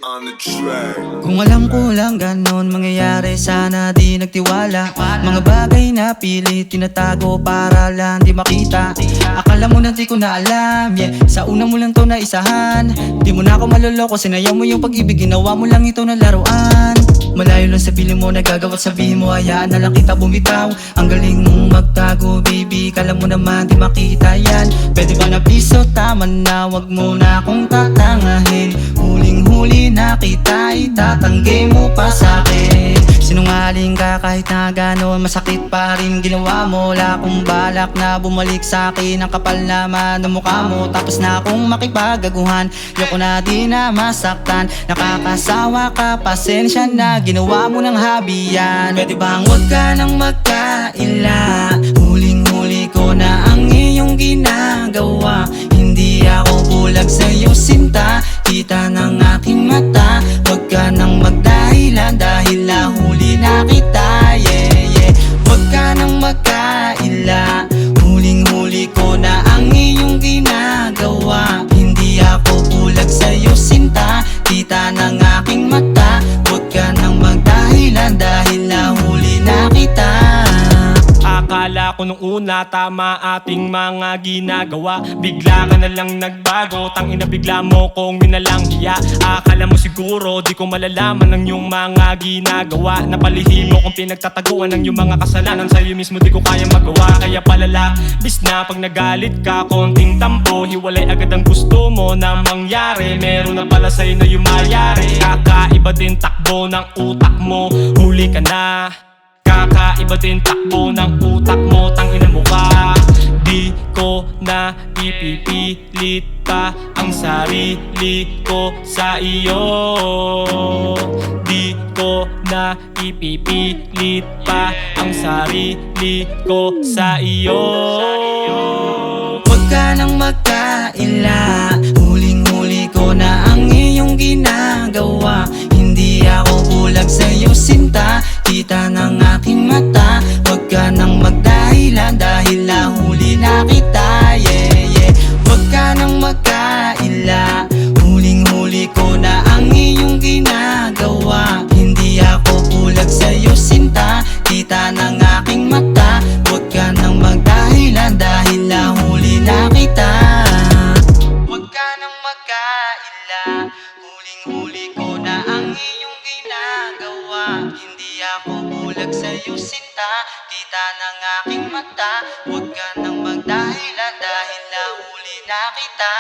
on the track. Kung alam ko lang ganon mangyayari, sana di nagtiwala. Mga bagay na pilit tinatago para lang di makita. Akala mo na di ko na alam, yeah. Sa una mo lang to na isahan. Di mo na ako maloloko, sinayang mo yung pag-ibig, ginawa mo lang ito na laruan. Malayo lang sa piling mo, nagagawa't sabihin mo, hayaan na lang kita bumitaw. Ang galing mong magtago, baby, kala mo naman di makita yan. Pwede ba na piso, tama na, wag mo na akong tatangahin. Huling-huli na kita, itatanggi mo pa sa'kin. Sinungaling ka kahit na gano'n, masakit pa rin ginawa mo. Wala akong balak na bumalik sa'kin, ang kapal naman ng mukha mo. Tapos na akong makipagaguhan, yoko na di na masaktan. Nakakasawa ka, pasensya na, ginawa mo ng hobby yan. Pwede bang wag ka nang magkaila? Huling-huli ko na ang iyong ginagawa. Hindi ako bulag sa'yo sinta, kita ng aking mata. Wag ka nang magdahilan dahil nahuli na kita, yeah, yeah. Wag ka nang magkaila, huling-huli ko na ang iyong ginagawa. Hindi ako bulag sa'yo sinta, kita ng aking mata. Wag ka nang magdahilan dahil nahuli na kita. Akala ko nung una tama ating mga ginagawa, bigla ka na lang nagbago, tangina bigla mo kong minalang hiya. Akala mo siguro di ko malalaman ang iyong mga ginagawa. Napalihim mo kung pinagtataguan ng iyong mga kasalanan, sa'yo mismo di ko kaya magawa. Kaya palala, bis na pag nagalit ka, konting tampo, hiwalay agad ang gusto mo na mangyari. Meron na pala sa'yo na yung mayari. Kakaiba din takbo ng utak mo, huli ka na. Kakaiba din takbo ng utak mo, tangina mo ka. Di ko na ipipilit pa ang sarili ko sa iyo. Di ko na ipipilit pa ang sarili ko sa iyo. Wag ka nang magkaila, huling-huli ko na ang iyong ginagawa. Hindi ako bulag sa'yo sinta, kita ng aking mata. Wag ka nang magdahilan dahil nahuli na kita, yeah, yeah. Wag ka nang magkaila, huling-huli ko na ang iyong ginagawa. Hindi ako bulag sa'yo sinta, kita ng aking mata. Wag ka nang magdahilan dahil nahuli na kita. Wag ka nang magkaila, huling-huli ko na ang iyong ginagawa. Hindi ako bulag sa'yo sinta, kita ng aking mata. Wag ka nang magdahilan dahil nahuli na kita.